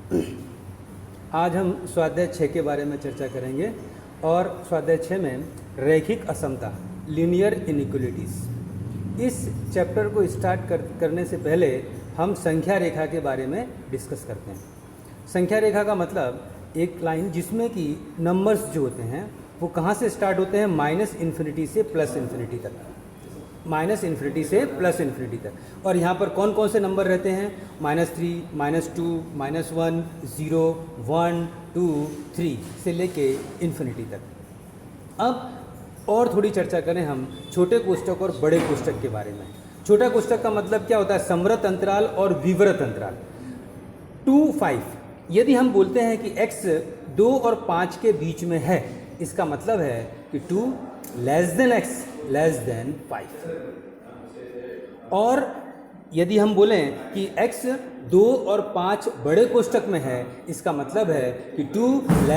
आज हम स्वाध्याय 6 के बारे में चर्चा करेंगे और स्वाध्याय 6 में रैखिक असमता लीनियर इनइक्वलिटीज़। इस चैप्टर को स्टार्ट करने से पहले हम संख्या रेखा के बारे में डिस्कस करते हैं। संख्या रेखा का मतलब एक लाइन जिसमें कि नंबर्स जो होते हैं वो कहाँ से स्टार्ट होते हैं, माइनस इन्फिनिटी से प्लस इन्फिनिटी तक, माइनस इन्फिनिटी से प्लस इन्फिनिटी तक। और यहाँ पर कौन कौन से नंबर रहते हैं, -3, -2, -1, 0, 1, 2, 3 से लेके इन्फिनिटी तक। अब और थोड़ी चर्चा करें हम छोटे कोष्ठक और बड़े कोष्ठक के बारे में। छोटा कोष्ठक का मतलब क्या होता है, समवर्त अंतराल और विवर्त अंतराल। 2, 5 यदि हम बोलते हैं कि x 2 और 5 के बीच में है, इसका मतलब है कि 2 x <5। और यदि हम बोलें कि x 2 और 5 बड़े कोष्ठक में है, इसका मतलब है कि 2 <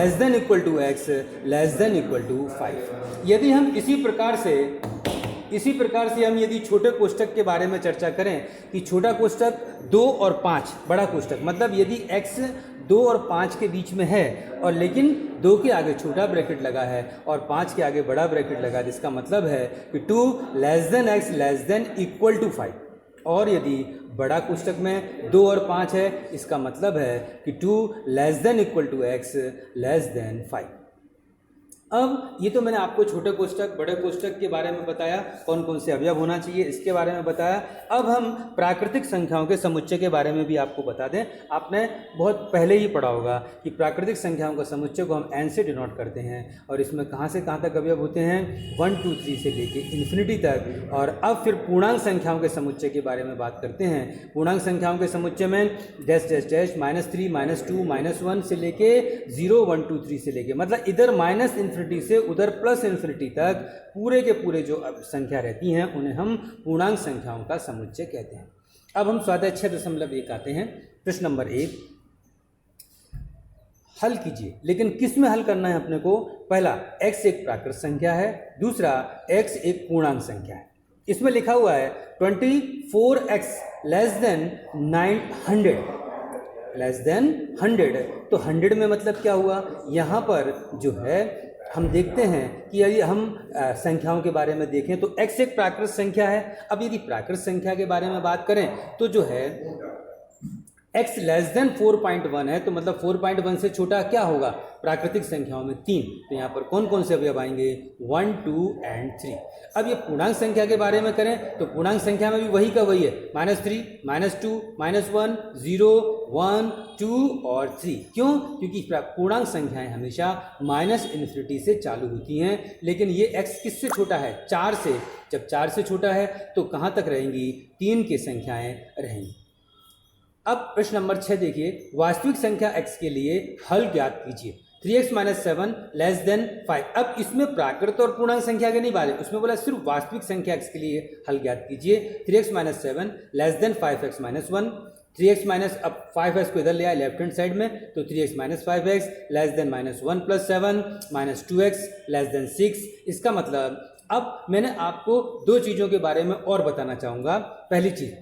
x < 5। यदि हम इसी प्रकार से हम यदि छोटे कोष्ठक के बारे में चर्चा करें कि छोटा कोष्ठक 2 और 5 बड़ा कोष्ठक, मतलब यदि x 2 और 5 के बीच में है और लेकिन 2 के आगे छोटा ब्रैकेट लगा है और 5 के आगे बड़ा ब्रैकेट लगा है, जिसका मतलब है कि 2 x < 5। और यदि बड़ा कोष्ठक में 2 और 5 है, इसका मतलब है कि 2 x < 5। अब ये तो मैंने आपको छोटे कोष्ठक बड़े कोष्ठक के बारे में बताया, कौन कौन से अवयव होना चाहिए इसके बारे में बताया। अब हम प्राकृतिक संख्याओं के समुच्चय के बारे में भी आपको बता दें। आपने बहुत पहले ही पढ़ा होगा कि प्राकृतिक संख्याओं का समुच्चय को हम n से डिनोट करते हैं और इसमें कहाँ से कहाँ तक अवयव होते हैं, 1, 2, 3 से लेके इन्फिनिटी तक। और अब फिर पूर्णांक संख्याओं के समुच्चय के बारे में बात करते हैं। पूर्णांक संख्याओं के समुच्चय में डैश डैश डैश -3, -2, -1 से लेके 0, 1, 2, 3 से लेके, मतलब इधर माइनस इन्फिनिटी से उधर प्लस इन्फिनिटी तक पूरे के पूरे जो संख्या रहती हैं उन्हें हम पूर्णांक संख्याओं का समुच्चय कहते हैं। अब हम स्वाध्याय 6.1 आते हैं। प्रश्न नंबर 1, हल कीजिए। लेकिन किस में हल करना है अपने को, पहला x एक प्राकृत संख्या है, दूसरा x एक पूर्णांक संख्या है। इसमें लिखा हुआ है 24x <100। तो 100 में मतलब क्या हुआ, यहाँ पर जो है हम देखते हैं कि यदि हम संख्याओं के बारे में देखें तो x एक प्राकृत संख्या है। अब यदि प्राकृत संख्या के बारे में बात करें तो जो है x < 4.1 है, तो मतलब 4.1 से छोटा क्या होगा प्राकृतिक संख्याओं में 3। तो यहाँ पर कौन कौन से अवयव आएंगे, 1, 2 और 3। अब ये पूर्णांक संख्या के बारे में करें तो पूर्णांक संख्या में भी वही का वही है, -3, -2, -1, 0, 1, 2 और 3। क्यों, क्योंकि पूर्णांक संख्याएं हमेशा माइनस इन्फिनिटी से चालू होती हैं, लेकिन ये x किससे छोटा है, 4 से। जब 4 से छोटा है तो कहाँ तक रहेंगी, 3 की संख्याएं रहेंगी। अब प्रश्न नंबर 6 देखिए, वास्तविक संख्या x के लिए हल ज्ञात कीजिए। 3x - 7 < 5। अब इसमें प्राकृत और पूर्णांक संख्या के नहीं बारे, उसमें बोला सिर्फ वास्तविक संख्या x के लिए हल ज्ञात कीजिए। 3x - 7 < 5x - 1। 3x अब 5x को इधर ले आए लेफ्ट हैंड साइड में, तो 3x - 5x < (1 + 7 - 2x < 6। इसका मतलब अब मैंने आपको दो चीज़ों के बारे में और बताना चाहूँगा। पहली चीज़,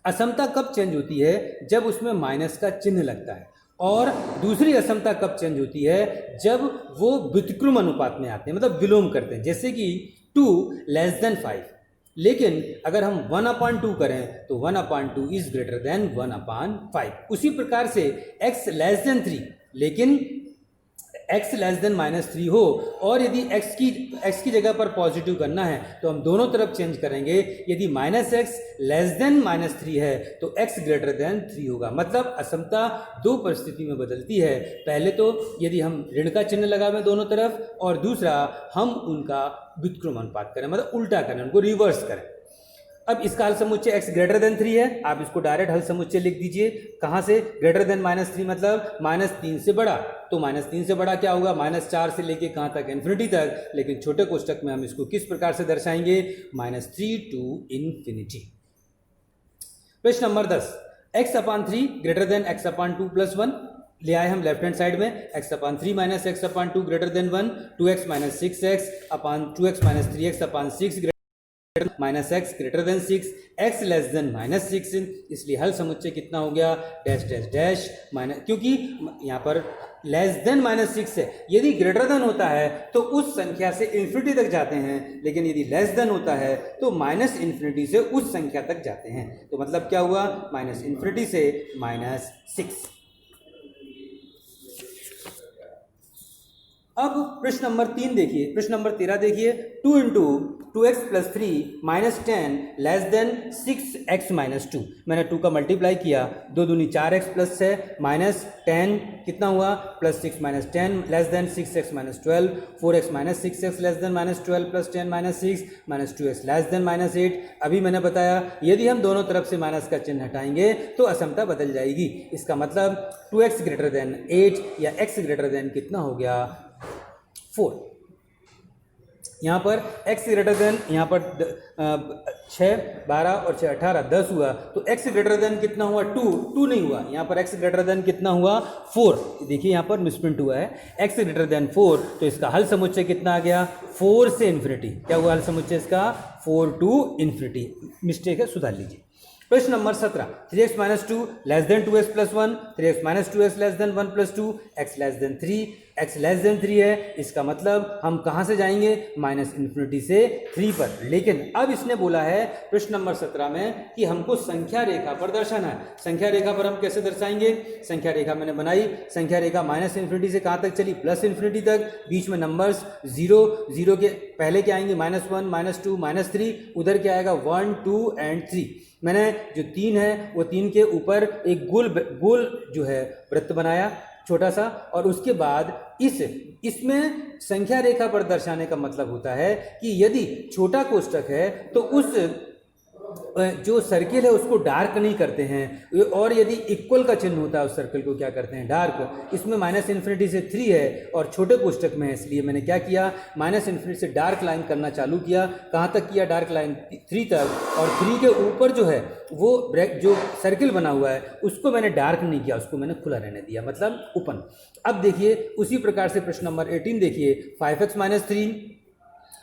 असमता कब चेंज होती है, जब उसमें माइनस का चिन्ह लगता है। और दूसरी असमता कब चेंज होती है, जब वो व्युत्क्रम अनुपात में आते हैं, मतलब विलोम करते हैं। जैसे कि 2 < 5, लेकिन अगर हम 1/2 करें तो 1/2 इज ग्रेटर देन 1/5। उसी प्रकार से x < 3, लेकिन x -3 हो और यदि x की जगह पर पॉजिटिव करना है तो हम दोनों तरफ चेंज करेंगे। यदि -x < 3 है तो x <3 होगा। मतलब असमता दो परिस्थिति में बदलती है। पहले तो यदि हम ऋण का चिन्ह लगावें दोनों तरफ, और दूसरा हम उनका व्युत्क्रम अनुपात करें, मतलब उल्टा करें, उनको रिवर्स करें। अब इसका हल समुच्चय x < 3 है, आप इसको डायरेक्ट हल समुच्चय लिख दीजिए। कहाँ से, ग्रेटर देन -3 मतलब -3 से बड़ा। तो -3 से बड़ा क्या होगा, -4 से लेके कहाँ तक, इन्फिनिटी तक। लेकिन छोटे कोष्ठक में हम इसको किस प्रकार से दर्शाएंगे, -3 to ∞। प्रश्न number 10, x/3 greater than x/2 + 1 ले आए हम लेफ्ट हैंड साइड में। x/3 - x/2 greater than 1, 2x - 6x 2x - 3x/6 minus x greater than 6, x less than minus 6, इसलिए हल समुच्चय कितना हो गया, डैश डैश डैश माइनस, क्योंकि यहाँ पर लेस देन माइनस 6 है। यदि ग्रेटर देन होता है तो उस संख्या से इन्फिनिटी तक जाते हैं, लेकिन यदि लेस देन होता है तो माइनस इन्फिनिटी से उस संख्या तक जाते हैं। तो मतलब क्या हुआ, माइनस इन्फिनिटी से माइनस 6। अब प्रश्न नंबर 3 देखिए, प्रश्न नंबर 13 देखिए, 2 into 2x plus 3 minus 10 less than 6x minus 2। मैंने 2 का मल्टीप्लाई किया, 2 दूनी 4x प्लस 6 माइनस 10 कितना हुआ, plus 6 minus 10 less than 6x minus 12, 4x minus 6x less than minus 12 plus 10 minus 6 minus 2x less than minus 8। अभी मैंने बताया यदि हम दोनों तरफ से माइनस का चिन्ह हटाएंगे तो असमता बदल जाएगी। इसका मतलब 2x ग्रेटर देन 8 या x ग्रेटर देन कितना हो गया, 4। यहाँ पर x ग्रेटर देन, यहाँ पर 6 12 और 6 18 10 हुआ, तो x ग्रेटर देन कितना हुआ, 2 नहीं हुआ, यहाँ पर x ग्रेटर देन कितना हुआ, 4। देखिए यहाँ पर मिसप्रिंट हुआ है, x ग्रेटर देन 4, तो इसका हल समुच्चय कितना आ गया, 4 से इन्फिनिटी। क्या हुआ हल समुच्चय इसका, 4 टू इन्फिनिटी। मिस्टेक है, सुधार लीजिए। प्रश्न number 17, 3x minus 2 less than 2x plus 1, 3x minus 2x less than 1 plus 2, x less then 3, x less then 3 है। इसका मतलब हम कहाँ से जाएंगे, माइनस इन्फिनिटी से 3 पर। लेकिन अब इसने बोला है प्रश्न नंबर 17 में कि हमको संख्या रेखा पर दर्शाना है। संख्या रेखा पर हम कैसे दर्शाएंगे, संख्या रेखा मैंने बनाई, संख्या रेखा माइनस इन्फिनिटी से कहाँ तक चली, प्लस इन्फिनिटी तक। बीच में नंबर्स 0 के पहले क्या आएंगे, माइनस 1 माइनस 2 माइनस 3, उधर क्या आएगा 1 2 एंड 3। मैंने जो 3 है वो 3 के ऊपर एक गोल जो है वृत्त बनाया छोटा सा, और उसके बाद इसमें संख्या रेखा पर दर्शाने का मतलब होता है कि यदि छोटा कोष्ठक है तो उस जो सर्किल है उसको डार्क नहीं करते हैं, और यदि इक्वल का चिन्ह होता है उस सर्किल को क्या करते हैं, डार्क। इसमें माइनस इन्फिनिटी से 3 है और छोटे कोष्ठक में है, इसलिए मैंने क्या किया, माइनस इन्फिनिटी से डार्क लाइन करना चालू किया। कहाँ तक किया, डार्क लाइन 3 तक, और 3 के ऊपर जो है वो जो सर्किल बना हुआ है उसको मैंने डार्क नहीं किया, उसको मैंने खुला रहने दिया, मतलब ओपन। अब देखिए उसी प्रकार से प्रश्न नंबर 18 देखिए, 5x minus 3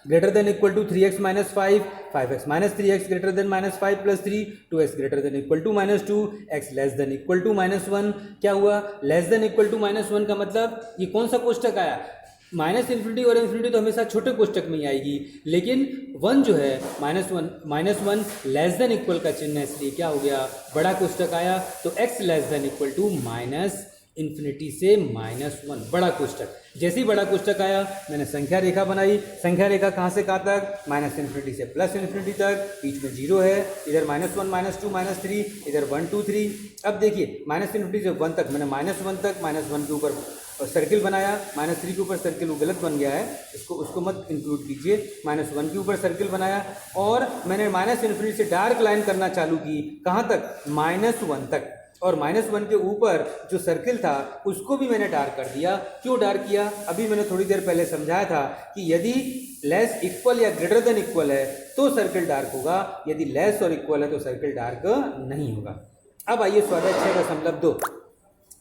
greater than equal to 3x minus 5, 5x minus 3x greater than minus 5 plus 3, 2x greater than equal to minus 2, x less than equal to minus 1। क्या हुआ, less than equal to minus 1 का मतलब ये कौन सा कोष्ठक आया, minus infinity और इन्फिनिटी तो हमेशा छोटे कोष्ठक में ही आएगी, लेकिन 1 जो है minus one less than equal का चिन्ह है, इसलिए क्या हो गया, बड़ा कोष्ठक आया। तो x less than equal to minus infinity से माइनस 1, बड़ा कोष्ठक। जैसे ही बड़ा कोष्ठक आया मैंने संख्या रेखा बनाई, संख्या रेखा कहाँ से कहाँ तक, माइनस इन्फिनिटी से प्लस इन्फिनिटी तक, बीच में 0 है, इधर माइनस 1 माइनस 2 माइनस 3, इधर 1 2 3। अब देखिए माइनस इन्फिनिटी से 1 तक मैंने माइनस 1 तक माइनस 1 के ऊपर सर्किल बनाया, माइनस 3 के ऊपर सर्किल वो गलत बन गया है, उसको मत इंक्लूड कीजिए। माइनस 1 के ऊपर सर्किल बनाया और मैंने माइनस इन्फिनिटी से डार्क लाइन करना चालू की, कहाँ तक, माइनस 1 तक, और माइनस 1 के ऊपर जो सर्किल था उसको भी मैंने डार्क कर दिया। क्यों डार्क किया, अभी मैंने थोड़ी देर पहले समझाया था कि यदि लेस इक्वल या ग्रेटर देन इक्वल है तो सर्किल डार्क होगा, यदि लेस और इक्वल है तो सर्किल डार्क नहीं होगा। अब आइए स्वाध्याय 6.2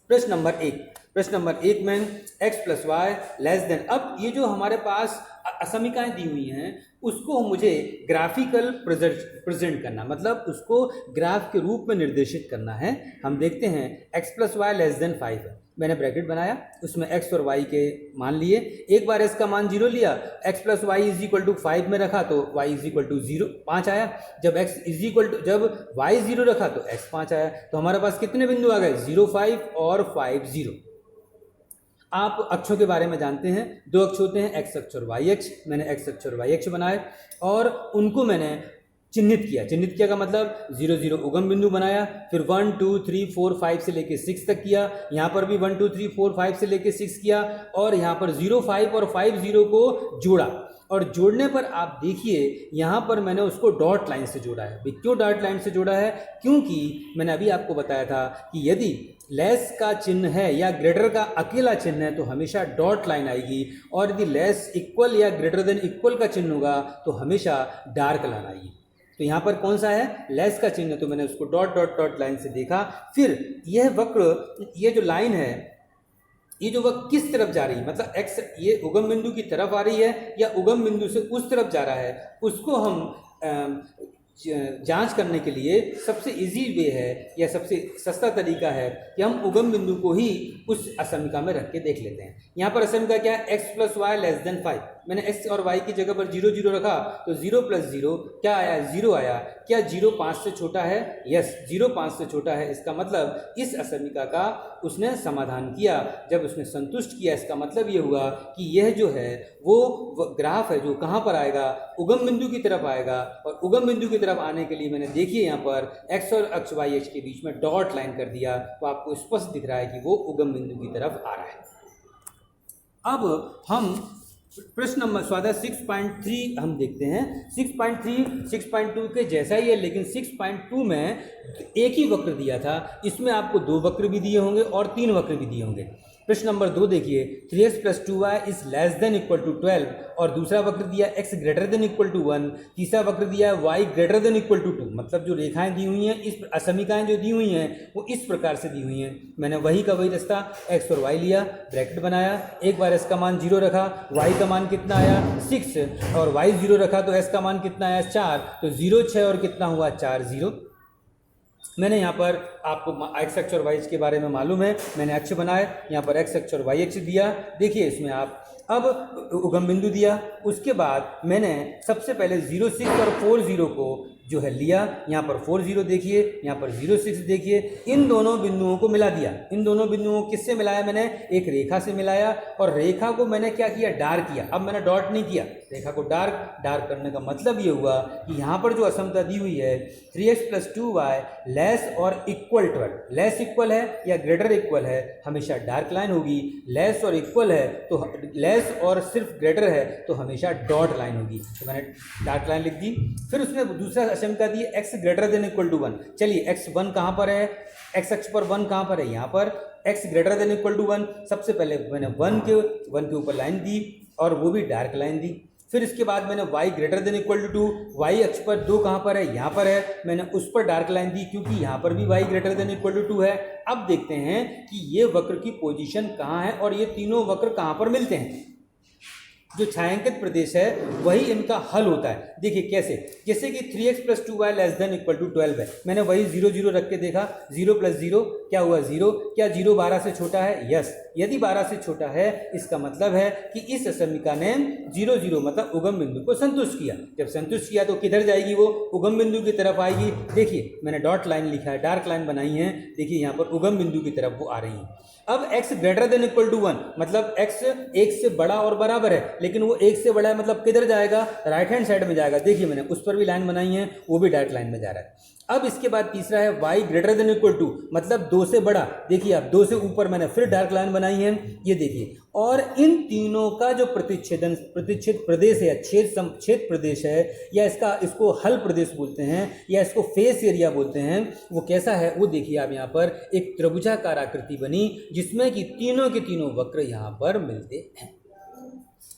प्रश्न नंबर 1। प्रश्न नंबर 1 में x plus Y less than, अब ये जो हमारे पास असमीकाएं दी हुई हैं उसको मुझे ग्राफिकल प्रेजेंट करना, मतलब उसको ग्राफ के रूप में निर्देशित करना है। हम देखते हैं x plus Y less than 5 है, मैंने ब्रैकेट बनाया, उसमें x और y के मान लिए, एक बार इसका मान 0 लिया, x plus Y is equal to 5 में रखा तो y इज इक्वल टू 5 आया, जब जब y 0 रखा तो x 5 आया, तो हमारे पास कितने बिंदु आ गए, 0 5 और 5 0। आप अक्षों के बारे में जानते हैं, 2 अक्ष होते हैं, x अक्ष और y अक्ष। मैंने x अक्ष और y अक्ष बनाए और उनको मैंने चिन्हित किया का मतलब 0 0 उगम बिंदु बनाया, फिर 1 2 3 4 5 से लेके 6 तक किया, यहाँ पर भी 1 2 3 4 5 से लेके 6 किया, और यहाँ पर 0 5 और 5 0 को जोड़ा, और जोड़ने पर आप देखिए यहाँ पर मैंने उसको डॉट लाइन से जोड़ा है। क्यों डॉट लाइन से जोड़ा है, क्योंकि मैंने अभी आपको बताया था कि यदि लेस का चिन्ह है या ग्रेटर का अकेला चिन्ह है तो हमेशा डॉट लाइन आएगी, और यदि लेस इक्वल या ग्रेटर देन इक्वल का चिन्ह होगा तो हमेशा डार्क लाइन आएगी। तो यहाँ पर कौन सा है, लेस का चिन्ह, तो मैंने उसको डॉट डॉट डॉट लाइन से देखा। फिर यह वक्र, ये जो लाइन है, ये जो वक्र किस तरफ जा रही है, मतलब x ये उगम बिंदु की तरफ आ रही है या उगम बिंदु से उस तरफ जा रहा है, उसको हम जांच करने के लिए सबसे इजी वे है या सबसे सस्ता तरीका है कि हम उगम बिंदु को ही उस असमीका में रख के देख लेते हैं। यहाँ पर असमीका क्या है, x plus Y less than 5। मैंने x और y की जगह पर 0 0 रखा तो 0 प्लस 0 क्या आया, 0 आया। क्या 0 5 से छोटा है? यस, 0 5 से छोटा है। इसका मतलब इस असमीका का उसने समाधान किया। जब उसने संतुष्ट किया, इसका मतलब ये हुआ कि यह जो है वो ग्राफ है जो कहाँ पर आएगा, उगम बिंदु की तरफ आएगा। और उगम बिंदु की तरफ आने के लिए मैंने देखिए यहाँ पर x और अक्ष y अक्ष के बीच में डॉट लाइन कर दिया, तो आपको स्पष्ट दिख रहा है कि वो उगम बिंदु की तरफ आ रहा है। अब हम प्रश्न नंबर स्वाध्याय 6.3 हम देखते हैं। 6.3 6.2 के जैसा ही है, लेकिन 6.2 में एक ही वक्र दिया था, इसमें आपको 2 वक्र भी दिए होंगे और 3 वक्र भी दिए होंगे। प्रश्न नंबर 2 देखिए, 3x plus 2y is less than equal to 12, और दूसरा वक्र दिया x greater than equal to 1, तीसरा वक्र दिया है y greater than equal to 2। मतलब जो रेखाएं दी हुई हैं, इस असमीकाएं जो दी हुई हैं वो इस प्रकार से दी हुई हैं। मैंने वही का वही रास्ता x और y लिया, ब्रैकेट बनाया, एक बार s का मान 0 रखा, y का मान कितना आया 6, और y 0 रखा तो s का मान कितना आया 4, तो 0 6 और कितना हुआ 4 0। मैंने यहाँ पर आपको x अक्ष और y अक्ष के बारे में मालूम है, मैंने अक्ष बनाए, यहाँ पर x अक्ष और y अक्ष दिया। देखिए इसमें आप अब उगम बिंदु दिया, उसके बाद मैंने सबसे पहले 0 6 और 4 0 को जो है लिया। यहाँ पर 4 0 देखिए, यहाँ पर 0 6 देखिए, इन दोनों बिंदुओं को मिला दिया। इन दोनों बिंदुओं को किससे मिलाया? मैंने एक रेखा से मिलाया, और रेखा को मैंने क्या किया, डार्क किया। अब मैंने डॉट नहीं किया, रेखा को डार्क करने का मतलब ये हुआ कि यहाँ पर जो असमता दी हुई है 3x प्लस 2y लेस और इक्वल 12, लेस इक्वल है या ग्रेटर इक्वल है, हमेशा डार्क लाइन होगी। लेस और इक्वल है तो लेस और सिर्फ ग्रेटर है तो हमेशा डॉट लाइन होगी। तो मैंने डार्क लाइन लिख दी। फिर उसमें दूसरा असमता दी x greater than equal to 1। चलिए x1 कहाँ पर है, x अक्ष पर 1 कहाँ पर है, यहाँ पर x greater than equal to 1। सबसे पहले मैंने 1 के ऊपर लाइन दी और वो भी डार्क लाइन दी। फिर इसके बाद मैंने y greater than equal to 2, y अक्ष पर 2 कहाँ पर है, यहाँ पर है, मैंने उस पर डार्क लाइन दी क्योंकि यहाँ पर भी y greater than equal to 2 है। अब देखते हैं कि ये वक्र की पोजीशन कहाँ है और ये तीनों वक्र कहाँ पर मिलते हैं। जो छायांकित प्रदेश है वही इनका हल होता है। देखिए कैसे, जैसे कि 3x plus 2y less than equal to 12 है, मैंने वही 0 0 रख के देखा, 0 प्लस 0 क्या हुआ 0। क्या 0 12 से छोटा है? यस, यदि 12 से छोटा है इसका मतलब है कि इस असमीका ने 0 0 मतलब उगम बिंदु को संतुष्ट किया। जब संतुष्ट किया तो किधर जाएगी वो, उगम बिंदु की तरफ आएगी। देखिए मैंने डॉट लाइन लिखा है, डार्क लाइन बनाई है, देखिए यहाँ पर उगम बिंदु की तरफ वो आ रही है। अब x greater than equal to 1 मतलब x 1 से बड़ा और बराबर है, लेकिन वो 1 से बड़ा है मतलब किधर जाएगा, राइट हैंड साइड में जाएगा। देखिए मैंने उस पर भी लाइन बनाई है, वो भी डार्क लाइन में जा रहा है। अब इसके बाद तीसरा है y greater than equal to मतलब 2 से बड़ा। देखिए आप 2 से ऊपर मैंने फिर डार्क लाइन बनाई है, ये देखिए। और इन तीनों का जो प्रतिच्छेद प्रदेश है या छेद प्रदेश है, या इसको हल प्रदेश बोलते हैं या इसको फेस एरिया बोलते हैं, वो कैसा है वो देखिए आप। यहाँ पर एक त्रिभुजाकार आकृति बनी जिसमें कि तीनों के तीनों वक्र यहाँ पर मिलते हैं।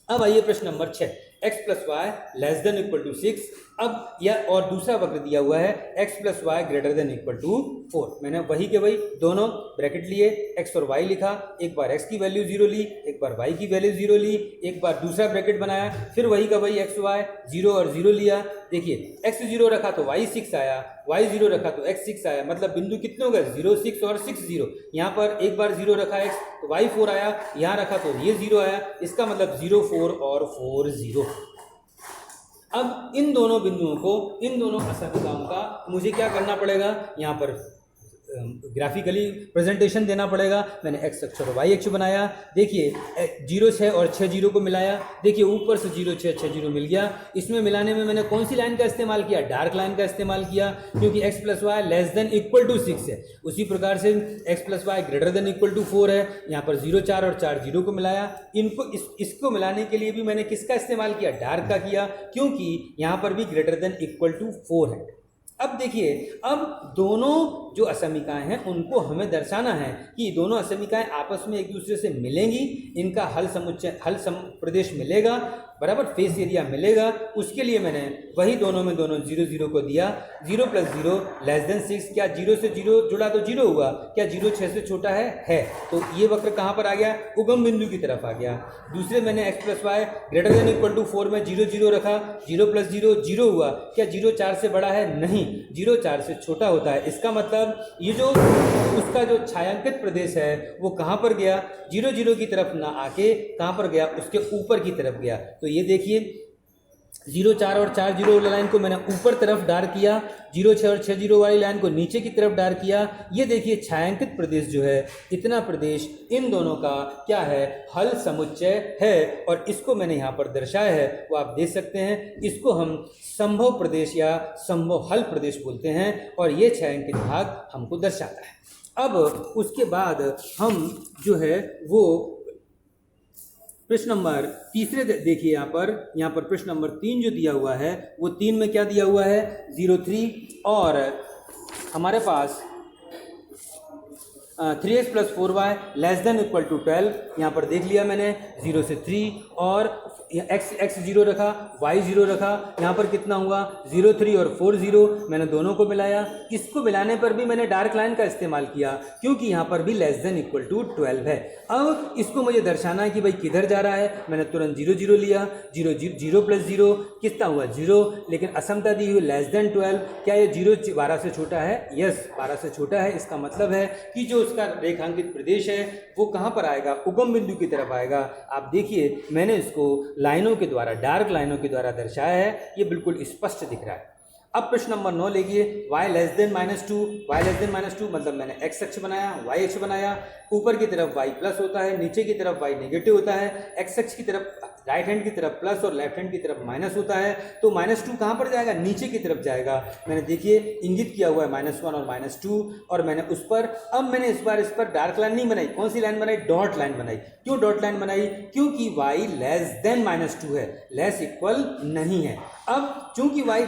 अब आइए प्रश्न number 6, x plus Y less than equal to 6। अब यह और दूसरा वक्र दिया हुआ है x plus Y greater than equal to 4। मैंने वही के वही दोनों ब्रैकेट लिए, x और y लिखा, एक बार x की वैल्यू 0 ली, एक बार y की वैल्यू 0 ली, एक बार दूसरा ब्रैकेट बनाया, फिर वही का वही x y 0 और 0 लिया। देखिए x 0 रखा तो y 6 आया, y 0 रखा तो x 6 आया, मतलब बिंदु कितने हो गए 0 6 और 6 0। यहाँ पर एक बार 0 रखा x तो y 4 आया, यहाँ रखा तो ये 0 आया, इसका मतलब 0 4 और 4 0। अब इन दोनों बिंदुओं को, इन दोनों असमीकाओं का मुझे क्या करना पड़ेगा, यहाँ पर ग्राफिकली प्रेजेंटेशन देना पड़ेगा। मैंने x अक्ष और y अक्ष बनाया। देखिए 0 6 और 6 0 को मिलाया, देखिए ऊपर से 0 6 6 0 मिल गया। इसमें मिलाने में मैंने कौन सी लाइन का इस्तेमाल किया, डार्क लाइन का इस्तेमाल किया, क्योंकि x plus Y less than equal to 6 है। उसी प्रकार से x plus Y greater than equal to 4 है। यहाँ पर 0 4 और 4 0 को मिलाया। इनको इसको मिलाने के लिए भी मैंने किसका इस्तेमाल किया, डार्क का किया, क्योंकि यहाँ पर भी ग्रेटर देन इक्वल टू 4 है। अब देखिए, अब दोनों जो असमीकाएं हैं उनको हमें दर्शाना है कि दोनों असमीकाएं आपस में एक दूसरे से मिलेंगी, इनका हल प्रदेश मिलेगा, बराबर फेस एरिया मिलेगा। उसके लिए मैंने वही दोनों में दोनों 0 0 को दिया। 0 + 0 < 6, क्या 0 से 0 जुड़ा तो 0 हुआ, क्या 0 6 से छोटा है। तो ये वक्र कहाँ पर आ गया, उगम बिंदु की तरफ आ गया। दूसरे मैंने x + y > 4 में 0 0 रखा, 0 + 0 0 हुआ, क्या 0 4 से बड़ा है, नहीं, 0 4 से छोटा होता है। इसका मतलब ये जो उसका जो छायांकित प्रदेश है वो कहाँ पर गया, 0 0 की तरफ ना आके कहाँ पर गया, उसके ऊपर की तरफ गया। तो ये देखिए 0 4 और 4 0 वाली लाइन को मैंने ऊपर तरफ डार किया, 0 6 और 6 0 वाली लाइन को नीचे की तरफ डार किया। ये देखिए छायांकित प्रदेश जो है, इतना प्रदेश इन दोनों का क्या है, हल समुच्चय है। और इसको मैंने यहाँ पर दर्शाया है, वो आप देख सकते हैं। इसको हम संभव प्रदेश या संभव हल प्रदेश बोलते हैं और ये छायांकित भाग हमको दर्शाता है। अब उसके बाद हम जो है वो प्रश्न नंबर तीसरे देखिए, यहाँ पर प्रश्न नंबर 3 जो दिया हुआ है वो 3 में क्या दिया हुआ है, 0 3 और हमारे पास 3x + 4y <= 12। यहाँ पर देख लिया मैंने 0 से 3 और x 0 रखा, y 0 रखा। यहाँ पर कितना हुआ, 0 3 और 4 0। मैंने दोनों को मिलाया। इसको मिलाने पर भी मैंने डार्क लाइन का इस्तेमाल किया क्योंकि यहाँ पर भी <= 12 है। अब इसको मुझे दर्शाना है कि भाई किधर जा रहा है। मैंने तुरंत 0 0 लिया, 0 + 0 कितना हुआ, 0। लेकिन असमता दी हुई <12। क्या ये 0 12 से छोटा है, यस 12 से छोटा है। इसका मतलब है कि जो उसका रेखांकित प्रदेश है वो कहाँ पर आएगा, उगम बिंदु की तरफ आएगा। आप देखिए मैंने इसको लाइनों के द्वारा, डार्क लाइनों के द्वारा दर्शाया है, ये बिल्कुल स्पष्ट दिख रहा है। अब प्रश्न नंबर 9 लेंगे, y <= -2। y <= -2 मतलब मैंने x अक्ष बनाया, y अक्ष बनाया। ऊपर की तरफ y प्लस होता है, नीचे की तरफ y नेगेटिव होता है। x अक्ष की तरफ राइट हैंड की तरफ प्लस और लेफ्ट हैंड की तरफ माइनस होता है। तो -2 कहाँ पर जाएगा, नीचे की तरफ जाएगा। मैंने देखिए इंगित किया हुआ है -1 और -2 और मैंने उस पर, अब मैंने इस पर डार्क लाइन नहीं बनाई। कौन सी लाइन बनाई, डॉट लाइन बनाई। क्यों डॉट लाइन बनाई, क्योंकि y <= -2 है, लेस इक्वल नहीं है। अब चूंकि y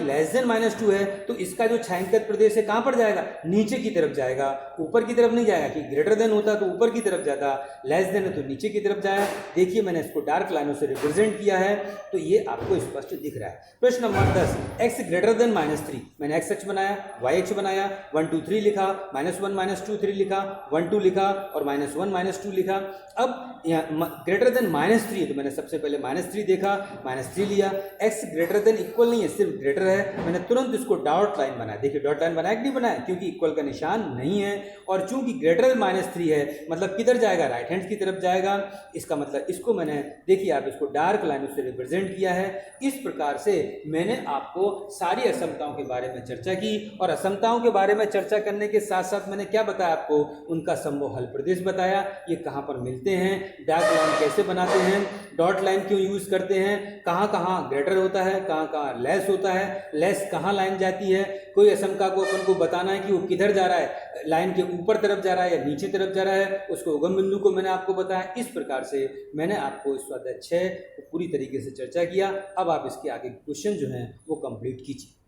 <= है तो इसका जो छायांकित प्रदेश है कहाँ पर जाएगा, नीचे की तरफ जाएगा, ऊपर की तरफ नहीं जाएगा। कि ग्रेटर देन होता तो ऊपर की तरफ जाता, लेस देन है तो नीचे की तरफ जाएगा। देखिए मैंने इसको डार्क लाइनों से रिप्रेजेंट किया है तो ये आपको स्पष्ट दिख रहा है। प्रश्न नंबर 10, x <= 3। मैंने x अक्ष बनाया, y अक्ष बनाया, 1 2 3 लिखा, -1 -2 3 लिखा, 1 2 लिखा और -1 -2 लिखा। अब यहाँ <= तो मैंने सबसे पहले -3 देखा, -3 लिया। x इक्वल नहीं है, सिर्फ ग्रेटर है। मैंने तुरंत इसको डॉट लाइन बनाया। देखिए डॉट लाइन बनाया कि नहीं बनाया, क्योंकि इक्वल का निशान नहीं है और चूंकि ग्रेटर -3 है मतलब किधर जाएगा, राइट हैंड की तरफ जाएगा। इसका मतलब इसको मैंने, देखिए आप इसको डार्क लाइनों से रिप्रेजेंट किया है। इस प्रकार से मैंने आपको सारी असमताओं के बारे में चर्चा की और असमताओं के बारे में चर्चा करने के साथ साथ मैंने क्या बताया आपको, उनका संभव हल प्रदेश बताया, ये कहाँ पर मिलते हैं, डार्क लाइन कैसे बनाते हैं, डॉट लाइन क्यों यूज करते हैं, कहाँ कहाँ ग्रेटर होता है, कहाँ कहाँ लेस होता है, लेस कहाँ लाइन जाती है। कोई असमका को अपन को बताना है कि वो किधर जा रहा है, लाइन के ऊपर तरफ जा रहा है या नीचे तरफ जा रहा है, उसको उगम बिंदु को मैंने आपको बताया। इस प्रकार से मैंने आपको इस स्वाध्याय 6 पूरी तरीके से चर्चा किया। अब आप इसके आगे क्वेश्चन जो हैं वो कंप्लीट कीजिए।